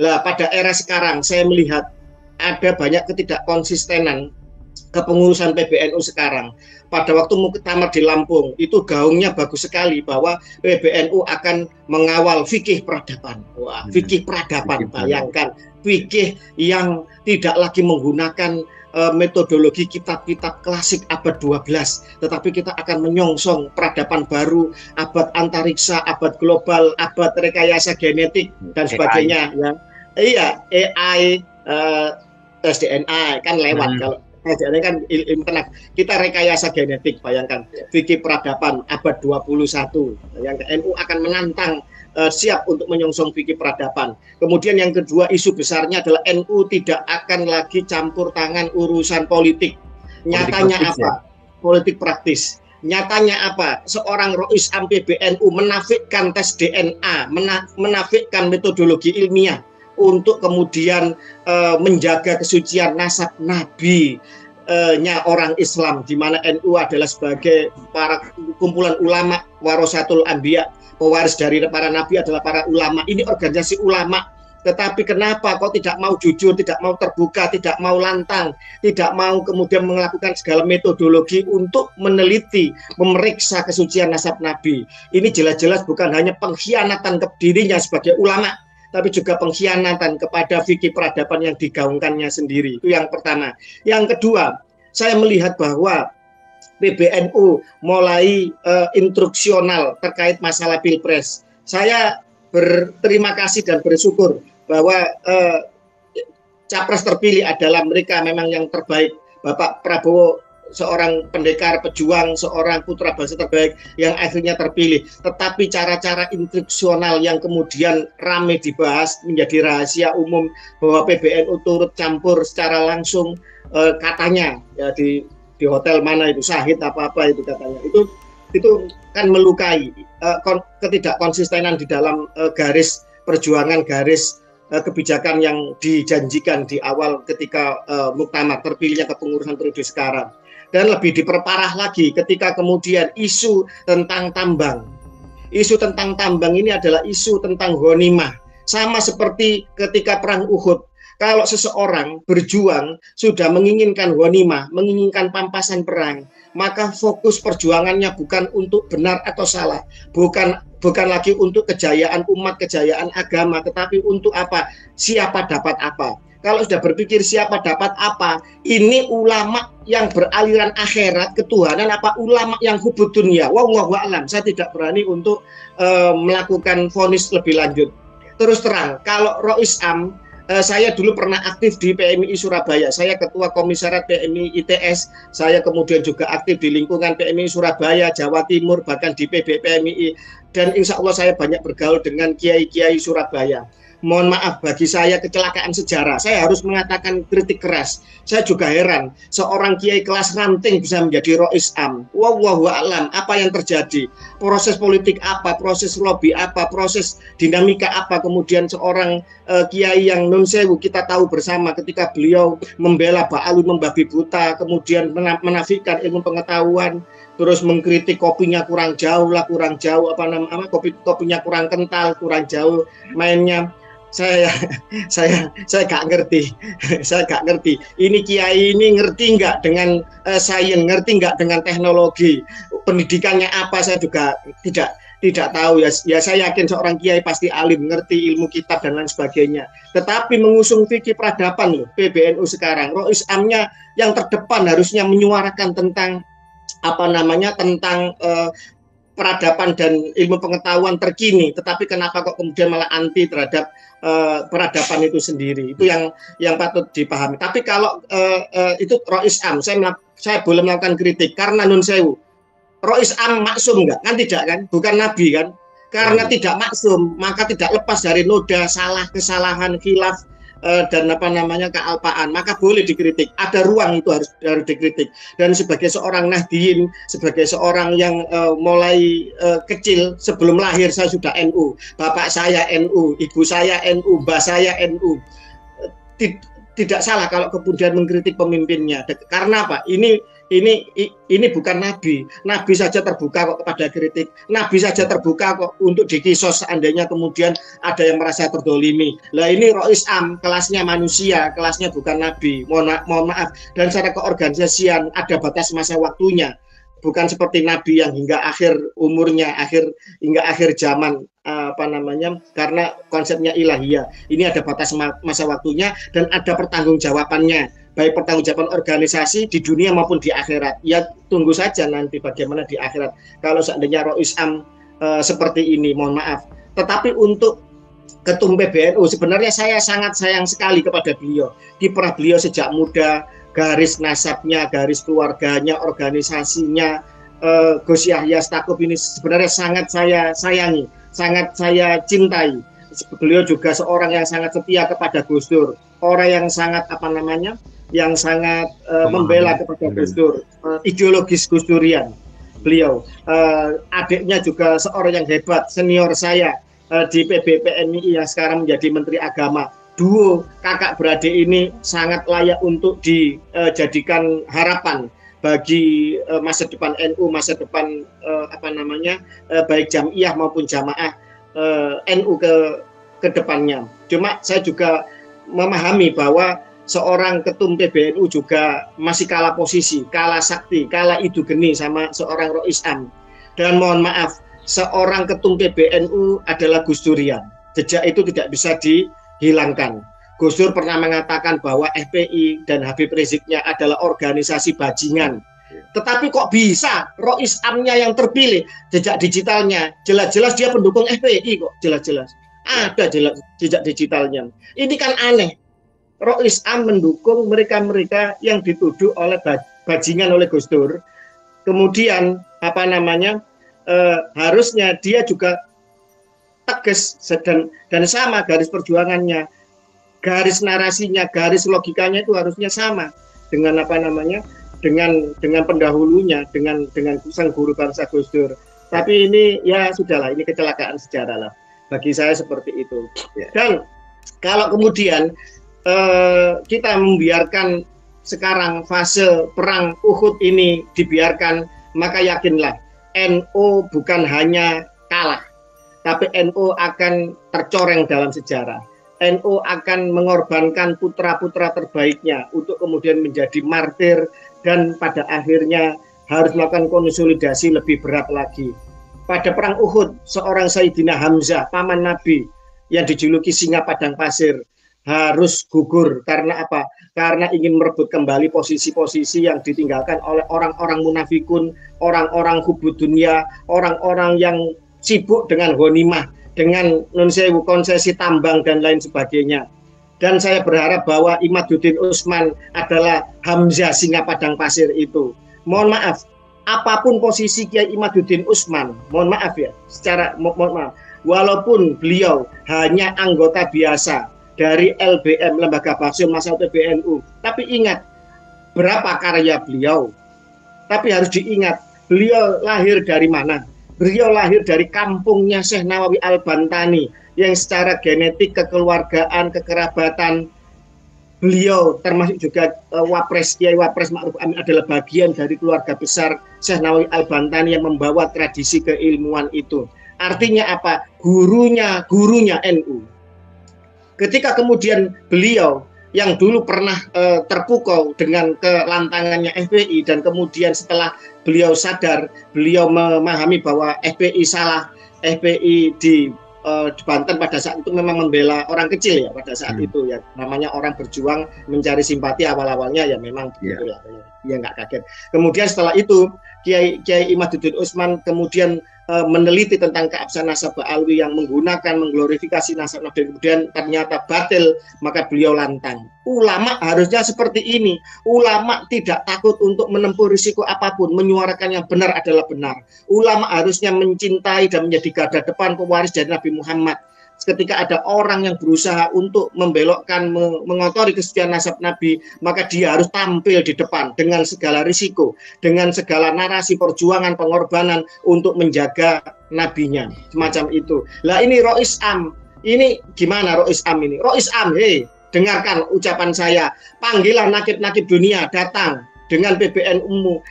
Lah pada era sekarang saya melihat ada banyak ketidakkonsistenan kepengurusan PBNU sekarang. Pada waktu muktamar di Lampung itu gaungnya bagus sekali bahwa PBNU akan mengawal fikih peradaban. Wah, fikih peradaban, bayangkan fikih yang tidak lagi menggunakan metodologi kitab-kitab klasik abad 12, tetapi kita akan menyongsong peradaban baru, abad antariksa, abad global, abad rekayasa genetik dan sebagainya. Ya. Iya, AI, SDNA kan lewat kalau SDNA kan ilmu tenaga. Kita rekayasa genetik, bayangkan fikih peradaban abad 21. Yang NU akan menantang siap untuk menyongsong fikih peradaban. Kemudian yang kedua, isu besarnya adalah NU tidak akan lagi campur tangan urusan politik. Nyatanya apa? Politik praktis. Nyatanya apa? Seorang Rois Am PBNU menafikan tes DNA, menafikan metodologi ilmiah untuk kemudian menjaga kesucian nasab Nabi nya orang Islam, di mana NU adalah sebagai para kumpulan ulama warasatul anbiya, pewaris dari para nabi adalah para ulama. Ini organisasi ulama, tetapi kenapa kok tidak mau jujur, tidak mau terbuka, tidak mau lantang, tidak mau kemudian melakukan segala metodologi untuk meneliti, memeriksa kesucian nasab Nabi. Ini jelas-jelas bukan hanya pengkhianatan ke dirinya sebagai ulama, tapi juga pengkhianatan kepada fikih peradaban yang digaungkannya sendiri. Itu yang pertama. Yang kedua, saya melihat bahwa PBNU mulai instruksional terkait masalah Pilpres. Saya berterima kasih dan bersyukur bahwa capres terpilih adalah mereka memang yang terbaik. Bapak Prabowo seorang pendekar, pejuang, seorang putra bangsa terbaik yang akhirnya terpilih. Tetapi cara-cara instruksional yang kemudian ramai dibahas menjadi rahasia umum bahwa PBNU turut campur secara langsung, katanya ya di hotel mana itu Syahid apa-apa itu katanya. Itu kan melukai ketidakkonsistenan di dalam garis perjuangan, garis kebijakan yang dijanjikan di awal ketika muktamar terpilihnya kepengurusan periode sekarang. Dan lebih diperparah lagi ketika kemudian isu tentang tambang. Isu tentang tambang ini adalah isu tentang ghanimah. Sama seperti ketika perang Uhud. Kalau seseorang berjuang sudah menginginkan ghanimah, menginginkan pampasan perang, maka fokus perjuangannya bukan untuk benar atau salah, bukan lagi untuk kejayaan umat, kejayaan agama, tetapi untuk apa? Siapa dapat apa? Kalau sudah berpikir siapa dapat apa, ini ulama yang beraliran akhirat ketuhanan apa ulama yang hubud dunia? Wallahu a'lam. Saya tidak berani untuk melakukan vonis lebih lanjut. Terus terang, kalau Rois Am, saya dulu pernah aktif di PMI Surabaya. Saya ketua komisariat PMI ITS. Saya kemudian juga aktif di lingkungan PMI Surabaya, Jawa Timur, bahkan di PB PMI. Dan insya Allah saya banyak bergaul dengan kiai-kiai Surabaya. Mohon maaf, bagi saya kecelakaan sejarah. Saya harus mengatakan kritik keras. Saya juga heran, seorang kiai kelas ranting bisa menjadi Rois Am. Wallahu a'lam, apa yang terjadi? Proses politik apa? Proses lobby apa? Proses dinamika apa? Kemudian seorang kiai yang nun sewu, kita tahu bersama ketika beliau membela Ba'alu membabi buta, kemudian menafikan ilmu pengetahuan, terus mengkritik kopinya kurang jauh, kopinya kurang kental, kurang jauh mainnya. Saya gak ngerti. Saya gak ngerti. Ini kiai ini ngerti nggak dengan sains, ngerti nggak dengan teknologi, pendidikannya apa, saya juga tidak tahu ya. Ya saya yakin seorang kiai pasti alim, ngerti ilmu kitab dan lain sebagainya. Tetapi mengusung fikih peradaban loh PBNU sekarang. Rois Amnya yang terdepan harusnya menyuarakan tentang tentang peradaban dan ilmu pengetahuan terkini, tetapi kenapa kok kemudian malah anti terhadap peradaban itu sendiri? Itu yang patut dipahami. Tapi kalau itu Rois Am, saya boleh melakukan kritik karena nun sewu. Rois Am maksum nggak? Kan tidak kan? Bukan nabi kan? Karena tidak maksum, maka tidak lepas dari noda salah, kesalahan, khilaf, dan kealpaan, maka boleh dikritik. Ada ruang itu harus dikritik. Dan sebagai seorang Nahdien, sebagai seorang yang mulai kecil sebelum lahir saya sudah NU, bapak saya NU, ibu saya NU, mbak saya NU. Tidak salah kalau kemudian mengkritik pemimpinnya. Karena apa? Ini ini bukan nabi. Nabi saja terbuka kok kepada kritik. Nabi saja terbuka kok untuk dikisos seandainya kemudian ada yang merasa terdolimi. Lah ini Rois Am, kelasnya manusia, kelasnya bukan nabi. Mohon maaf. Dan secara keorganisasian ada batas masa waktunya. Bukan seperti nabi yang hingga akhir umurnya, hingga akhir zaman, karena konsepnya ilahiyah. Ini ada batas masa waktunya dan ada pertanggungjawabannya, baik pertanggungjawaban organisasi di dunia maupun di akhirat. Ya tunggu saja nanti bagaimana di akhirat kalau seandainya Rois Am seperti ini, mohon maaf. Tetapi untuk Ketum PBNU sebenarnya saya sangat sayang sekali kepada beliau. Kiprah beliau sejak muda, garis nasabnya, garis keluarganya, organisasinya, Gus Yahya Stakuf ini sebenarnya sangat saya sayangi, sangat saya cintai. Beliau juga seorang yang sangat setia kepada Gus Dur, orang yang sangat yang sangat membela kepada Gus Dur, ideologis Gus Durian. Beliau, adiknya juga seorang yang hebat, senior saya di PBPNI yang sekarang menjadi Menteri Agama. Duo kakak beradik ini sangat layak untuk dijadikan harapan bagi masa depan NU, masa depan baik jamiah maupun jamaah NU ke depannya. Cuma saya juga memahami bahwa seorang ketum PBNU juga masih kalah posisi, kalah sakti, kalah idu geni sama seorang Rois Am. Dan mohon maaf, seorang ketum PBNU adalah Gus Durian. Jejak itu tidak bisa dihilangkan. Gus Dur pernah mengatakan bahwa FPI dan Habib Riziknya adalah organisasi bajingan. Tetapi kok bisa Rois Am-nya yang terpilih, jejak digitalnya jelas-jelas dia pendukung FPI kok, jelas-jelas ada jejak digitalnya. Ini kan aneh. Rois Am mendukung mereka-mereka yang dituduh oleh bajingan oleh Gus Dur. Kemudian harusnya dia juga tegas dan sama garis perjuangannya, garis narasinya, garis logikanya itu harusnya sama dengan dengan pendahulunya, dengan sang guru bangsa Gus Dur. Tapi ini ya sudahlah, ini kecelakaan sejarah lah bagi saya seperti itu. Dan kalau kemudian kita membiarkan sekarang fase perang Uhud ini dibiarkan, maka yakinlah NU bukan hanya kalah, tapi NU akan tercoreng dalam sejarah. NU akan mengorbankan putra-putra terbaiknya untuk kemudian menjadi martir dan pada akhirnya harus melakukan konsolidasi lebih berat lagi. Pada perang Uhud, seorang Sayyidina Hamzah, paman Nabi yang dijuluki singa padang pasir, harus gugur karena apa? Karena ingin merebut kembali posisi-posisi yang ditinggalkan oleh orang-orang munafikun, orang-orang hubud dunia, orang-orang yang sibuk dengan ghanimah, dengan nunsewu konsesi tambang dan lain sebagainya. Dan saya berharap bahwa Imaduddin Usman adalah Hamzah singa padang pasir itu. Mohon maaf, apapun posisi Kiai Imaduddin Usman, mohon maaf ya, mohon maaf, walaupun beliau hanya anggota biasa dari LBM, Lembaga Bahasa Masal PBNU, tapi ingat berapa karya beliau. Tapi harus diingat, beliau lahir dari mana? Beliau lahir dari kampungnya Syekh Nawawi Al-Bantani yang secara genetik, kekeluargaan, kekerabatan beliau termasuk juga Kiai Wapres Ma'ruf Amin adalah bagian dari keluarga besar Syekh Nawawi Al-Bantani yang membawa tradisi keilmuan itu. Artinya apa? Gurunya NU. Ketika kemudian beliau yang dulu pernah terpukau dengan kelantangannya FPI dan kemudian setelah beliau sadar, beliau memahami bahwa FPI salah, FPI di Banten pada saat itu memang membela orang kecil ya pada saat itu ya, namanya orang berjuang mencari simpati awal-awalnya ya memang begitulah ya nggak kaget. Kemudian setelah itu Kiai Imaduddin Usman kemudian meneliti tentang keabsahan nasab Alwi yang mengglorifikasi nasab Nabi, kemudian ternyata batil, maka beliau lantang. Ulama harusnya seperti ini. Ulama tidak takut untuk menempuh risiko apapun, menyuarakan yang benar adalah benar. Ulama harusnya mencintai dan menjadi garda depan pewaris dari Nabi Muhammad. Ketika ada orang yang berusaha untuk membelokkan, mengotori kesucian nasab Nabi, maka dia harus tampil di depan dengan segala risiko, dengan segala narasi perjuangan, pengorbanan untuk menjaga nabinya, semacam itu. Lah ini Rois Am, ini gimana Rois Am ini? Rois Am, hei, dengarkan ucapan saya, panggilah nakib-nakib dunia datang dengan PBNU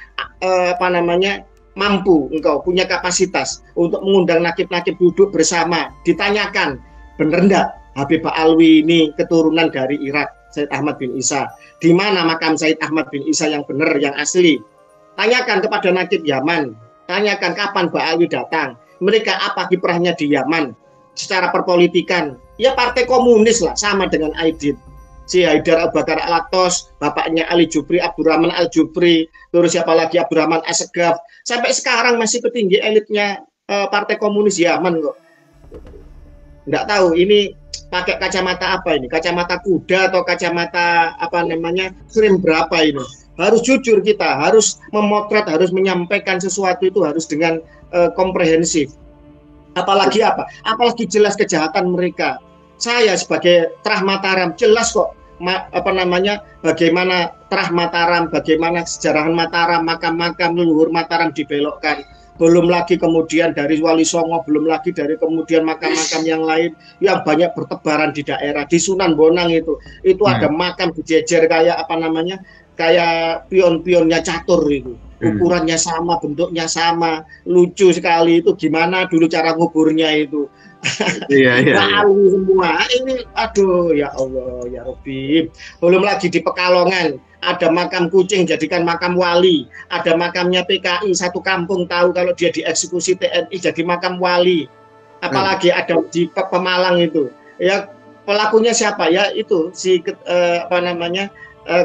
mampu, engkau punya kapasitas untuk mengundang nakib-nakib duduk bersama, ditanyakan, benar enggak Habib Alwi ini keturunan dari Irak, Said Ahmad bin Isa? Di mana makam Said Ahmad bin Isa yang benar, yang asli? Tanyakan kepada nakib Yaman, tanyakan kapan Pak Alwi datang, mereka apa kiprahnya di Yaman, secara perpolitikan, ya partai komunis lah, sama dengan Aidit. Si Haidar Abu Bakar Al-Aktos, bapaknya Ali Jubri, Abdurrahman Al-Jubri, terus siapa lagi Abdurrahman Assegaf, sampai sekarang masih petinggi elitnya Partai Komunis Yaman kok. Nggak tahu ini pakai kacamata apa ini, kacamata kuda atau kacamata frame berapa ini. Harus jujur kita, harus memotret, harus menyampaikan sesuatu itu harus dengan komprehensif. Apalagi apalagi jelas kejahatan mereka. Saya sebagai Trah Mataram jelas kok bagaimana Trah Mataram, bagaimana sejarahan Mataram, makam-makam leluhur Mataram dibelokkan. Belum lagi kemudian dari Wali Songo, belum lagi dari kemudian makam-makam yang lain yang banyak bertebaran di daerah. Di Sunan Bonang itu ada makam dijejer kayak kayak pion-pionnya catur itu. Ukurannya sama, bentuknya sama, lucu sekali. Itu gimana dulu cara nguburnya itu. Tahu semua ini, aduh ya Allah ya Rabbi. Belum lagi di Pekalongan ada makam kucing jadikan makam wali, ada makamnya PKI satu kampung tahu kalau dia dieksekusi TNI jadi makam wali. Apalagi ada di Pemalang itu ya, pelakunya siapa ya, itu si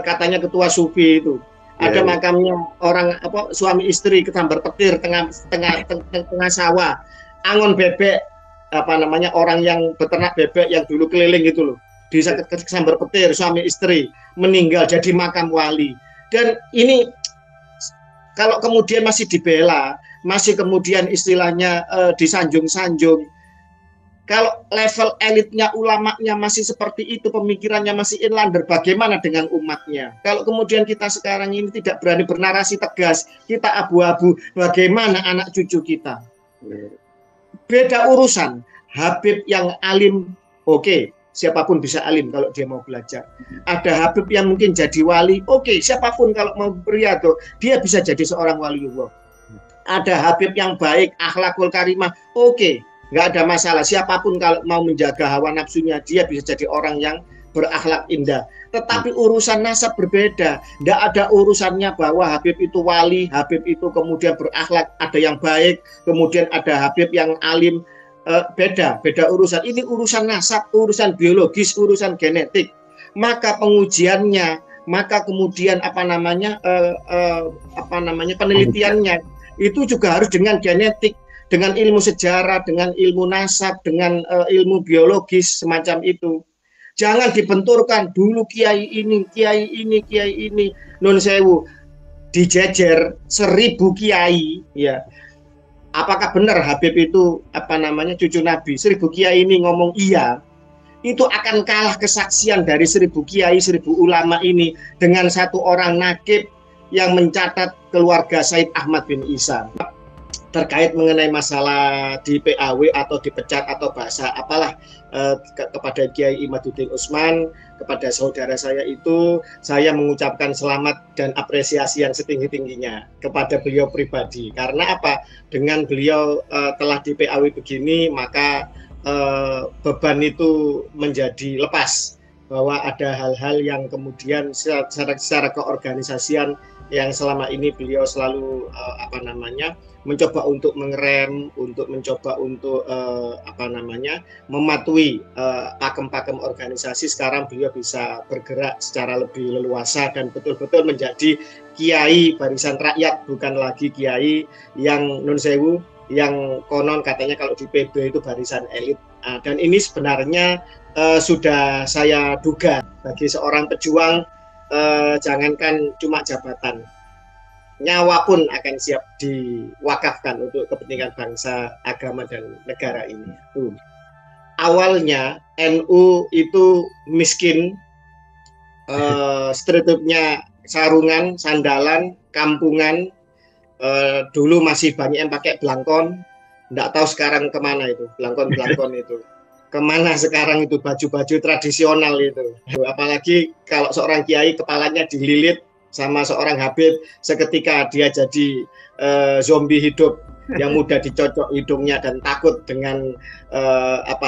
katanya ketua sufi itu. Ada makamnya orang suami istri kesambar petir tengah sawah, angon bebek orang yang beternak bebek yang dulu keliling itu loh, di kesambar petir suami istri meninggal jadi makam wali. Dan ini kalau kemudian masih dibela, masih kemudian istilahnya disanjung-sanjung, kalau level elitnya ulamanya masih seperti itu, pemikirannya masih inlander, bagaimana dengan umatnya? Kalau kemudian kita sekarang ini tidak berani bernarasi tegas, kita abu-abu, bagaimana anak cucu kita? Beda urusan. Habib yang alim, oke, siapapun bisa alim kalau dia mau belajar. Ada Habib yang mungkin jadi wali, oke, siapapun kalau mau beriadoh, dia bisa jadi seorang waliullah. Ada Habib yang baik, akhlakul karimah, oke, nggak ada masalah. Siapapun kalau mau menjaga hawa nafsunya, dia bisa jadi orang yang berakhlak indah. Tetapi urusan nasab berbeda. Nggak ada urusannya bahwa Habib itu wali, Habib itu kemudian berakhlak, ada yang baik, kemudian ada Habib yang alim. Beda urusan. Ini urusan nasab, urusan biologis, urusan genetik. Maka pengujiannya, maka kemudian penelitiannya itu juga harus dengan genetik, dengan ilmu sejarah, dengan ilmu nasab, dengan ilmu biologis semacam itu. Jangan dibenturkan dulu kiai ini, nun sewu, dijejer 1000 kiai, ya. Apakah benar Habib itu cucu Nabi? 1000 kiai ini ngomong iya, itu akan kalah kesaksian dari 1000 kiai, 1000 ulama ini dengan satu orang nakib yang mencatat keluarga Said Ahmad bin Isa. Terkait mengenai masalah di PAW atau dipecat atau bahasa apalah kepada Kiai Imaduddin Utsman, kepada saudara saya itu, saya mengucapkan selamat dan apresiasi yang setinggi-tingginya kepada beliau pribadi. Karena apa? Dengan beliau telah di PAW begini, maka beban itu menjadi lepas, bahwa ada hal-hal yang kemudian secara keorganisasian yang selama ini beliau selalu mencoba untuk mengerem, untuk mencoba untuk mematuhi pakem-pakem organisasi. Sekarang beliau bisa bergerak secara lebih leluasa dan betul-betul menjadi kiai barisan rakyat, bukan lagi kiai yang nun sewu, yang konon katanya kalau di PB itu barisan elit. Dan ini sebenarnya sudah saya duga bagi seorang pejuang. Jangankan cuma jabatan, nyawa pun akan siap diwakafkan untuk kepentingan bangsa, agama, dan negara ini. Awalnya NU itu miskin, strukturnya sarungan, sandalan, kampungan, dulu masih banyak yang pakai belangkon, nggak tahu sekarang kemana itu belangkon itu. Kemana sekarang itu baju-baju tradisional itu? Apalagi kalau seorang kiai kepalanya dililit sama seorang Habib seketika dia jadi zombie hidup yang mudah dicocok hidungnya dan takut dengan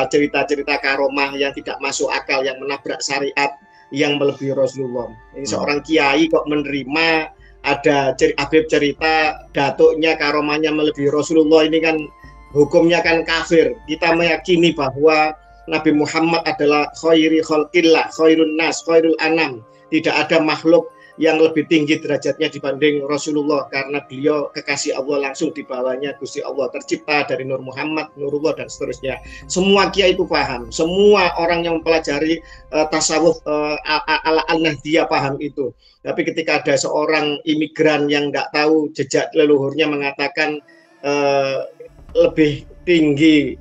cerita-cerita karomah yang tidak masuk akal, yang menabrak syariat, yang melebihi Rasulullah. Ini seorang kiai kok menerima ada Habib cerita datuknya karomahnya melebihi Rasulullah, ini kan hukumnya kan kafir. Kita meyakini bahwa Nabi Muhammad adalah khairi khalqillah, khairun nas, khairul anam. Tidak ada makhluk yang lebih tinggi derajatnya dibanding Rasulullah, karena beliau kekasih Allah, langsung di bawahnya Gusti Allah, tercipta dari Nur Muhammad, Nurullah, dan seterusnya. Semua kiai itu paham, semua orang yang mempelajari tasawuf ala al-Nahdiyah paham itu. Tapi ketika ada seorang imigran yang nggak tahu jejak leluhurnya mengatakan lebih tinggi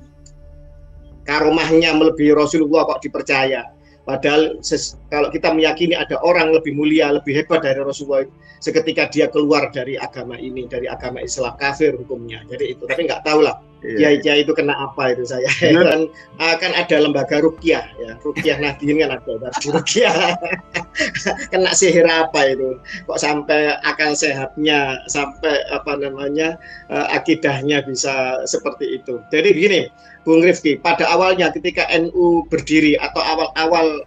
karomahnya melebihi Rasulullah, kok dipercaya? Padahal kalau kita meyakini ada orang lebih mulia, lebih hebat dari Rasulullah, seketika dia keluar dari agama ini, dari agama Islam, kafir hukumnya. Jadi itu, tapi nggak tahu lah kiai-kiai itu kena apa itu saya. Dan kan ada lembaga ruqyah, ya, ruqyah Nahdien kan ada ruqyah. Kena sihir apa itu? Kok sampai akal sehatnya, sampai akidahnya bisa seperti itu. Jadi begini, Bung Rifki, pada awalnya ketika NU berdiri atau awal-awal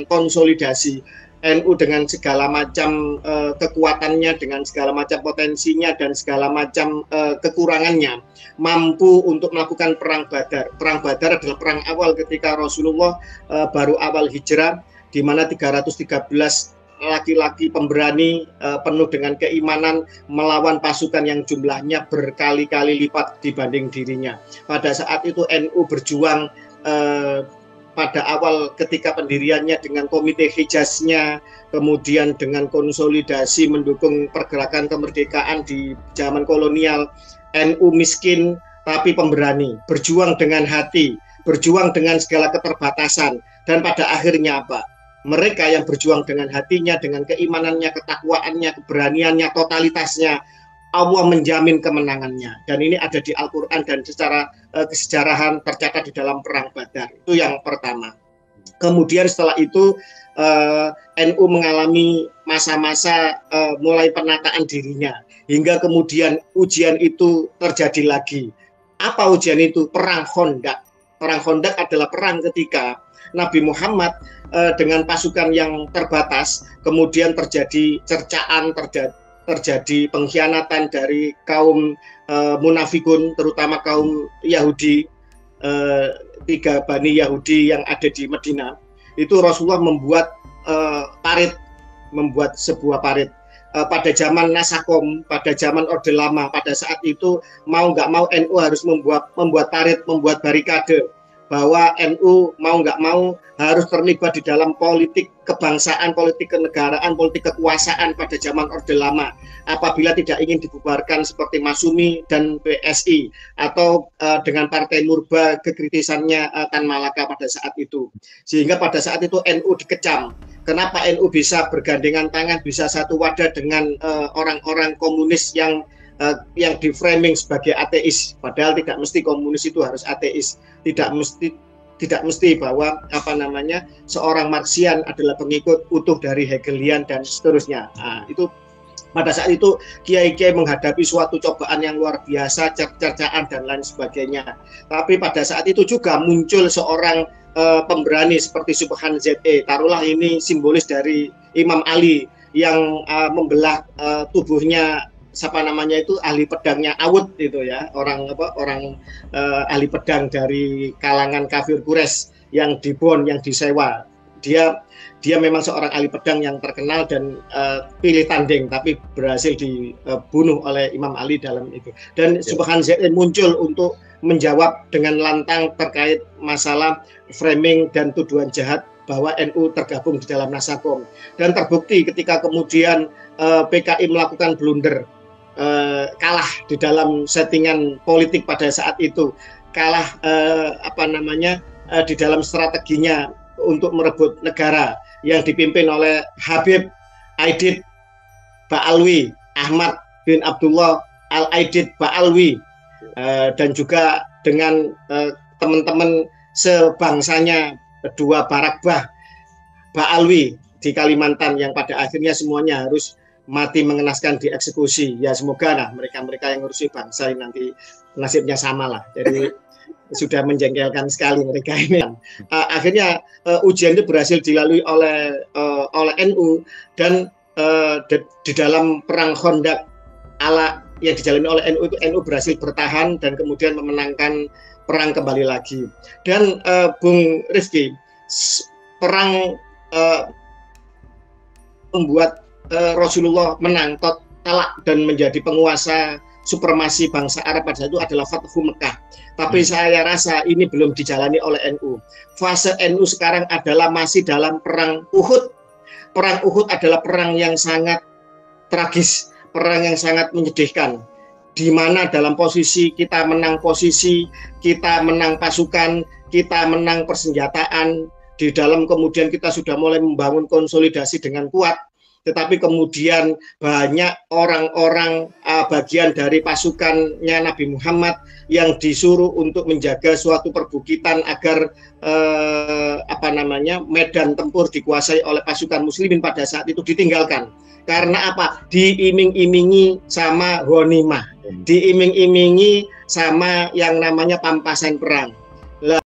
konsolidasi, NU dengan segala macam kekuatannya, dengan segala macam potensinya dan segala macam kekurangannya, mampu untuk melakukan perang Badar. Perang Badar adalah perang awal ketika Rasulullah baru awal hijrah, di mana 313 laki-laki pemberani penuh dengan keimanan melawan pasukan yang jumlahnya berkali-kali lipat dibanding dirinya. Pada saat itu NU berjuang pada awal ketika pendiriannya dengan komite Hijaznya, kemudian dengan konsolidasi mendukung pergerakan kemerdekaan di zaman kolonial. NU miskin tapi pemberani, berjuang dengan hati, berjuang dengan segala keterbatasan, dan pada akhirnya apa? Mereka yang berjuang dengan hatinya, dengan keimanannya, ketakwaannya, keberaniannya, totalitasnya, Allah menjamin kemenangannya. Dan ini ada di Al-Quran dan secara kesejarahan tercatat di dalam perang Badar. Itu yang pertama. Kemudian setelah itu NU mengalami masa-masa mulai penataan dirinya, hingga kemudian ujian itu terjadi lagi. Apa ujian itu? Perang Khandaq. Perang Khandaq adalah perang ketika Nabi Muhammad dengan pasukan yang terbatas, kemudian terjadi cercaan, terjadi pengkhianatan dari kaum munafikun, terutama kaum Yahudi, 3 Bani Yahudi yang ada di Madinah. Itu Rasulullah membuat parit, membuat sebuah parit. Pada zaman Nasakom, pada zaman Orde Lama, pada saat itu mau nggak mau NU harus membuat parit, membuat barikade, bahwa NU mau nggak mau harus terlibat di dalam politik kebangsaan, politik kenegaraan, politik kekuasaan pada zaman Orde Lama. Apabila tidak ingin dibubarkan seperti Masumi dan PSI, atau dengan Partai Murba kekritisannya Tan Malaka pada saat itu. Sehingga pada saat itu NU dikecam. Kenapa NU bisa bergandengan tangan, bisa satu wadah dengan orang-orang komunis yang di-framing sebagai ateis, padahal tidak mesti komunis itu harus ateis, tidak mesti bahwa seorang Marxian adalah pengikut utuh dari Hegelian dan seterusnya. Nah, itu pada saat itu kiai-kiai menghadapi suatu cobaan yang luar biasa, cercaan dan lain sebagainya. Tapi pada saat itu juga muncul seorang pemberani seperti Subhan ZE, taruhlah ini simbolis dari Imam Ali yang membelah tubuhnya, ahli pedangnya Awud itu ya, orang ahli pedang dari kalangan kafir Quraisy yang dibon, yang disewa. Dia memang seorang ahli pedang yang terkenal dan pilih tanding, tapi berhasil dibunuh oleh Imam Ali dalam itu. Dan Subhan ZE muncul untuk menjawab dengan lantang terkait masalah framing dan tuduhan jahat bahwa NU tergabung di dalam Nasakom. Dan terbukti ketika kemudian PKI melakukan blunder, kalah di dalam settingan politik pada saat itu, kalah di dalam strateginya untuk merebut negara yang dipimpin oleh Habib Aidid Ba'alwi, Ahmad bin Abdullah Al-Aidid Ba'alwi, dan juga dengan teman-teman sebangsanya 2 Barakbah Ba'alwi di Kalimantan, yang pada akhirnya semuanya harus mati mengenaskan dieksekusi. Ya semoga lah mereka-mereka yang ngurusi bangsa ini nanti nasibnya sama lah. Jadi sudah menjengkelkan sekali mereka ini. Akhirnya ujian itu berhasil dilalui oleh NU, dan di dalam perang Khandaq ala yang dijalani oleh NU itu NU berhasil bertahan dan kemudian memenangkan perang kembali lagi. Dan Bung Rifki, perang membuat Rasulullah menang talak dan menjadi penguasa supremasi bangsa Arab pada saat itu adalah Fathu Mekah. Tapi saya rasa ini belum dijalani oleh NU. Fase NU sekarang adalah masih dalam perang Uhud. Perang Uhud adalah perang yang sangat tragis, perang yang sangat menyedihkan, di mana dalam posisi kita menang posisi, kita menang pasukan, kita menang persenjataan, di dalam kemudian kita sudah mulai membangun konsolidasi dengan kuat, tetapi kemudian banyak orang-orang bagian dari pasukannya Nabi Muhammad yang disuruh untuk menjaga suatu perbukitan agar medan tempur dikuasai oleh pasukan muslimin pada saat itu ditinggalkan. Karena apa? Diiming-imingi sama ghanimah, diiming-imingi sama yang namanya pampasan perang.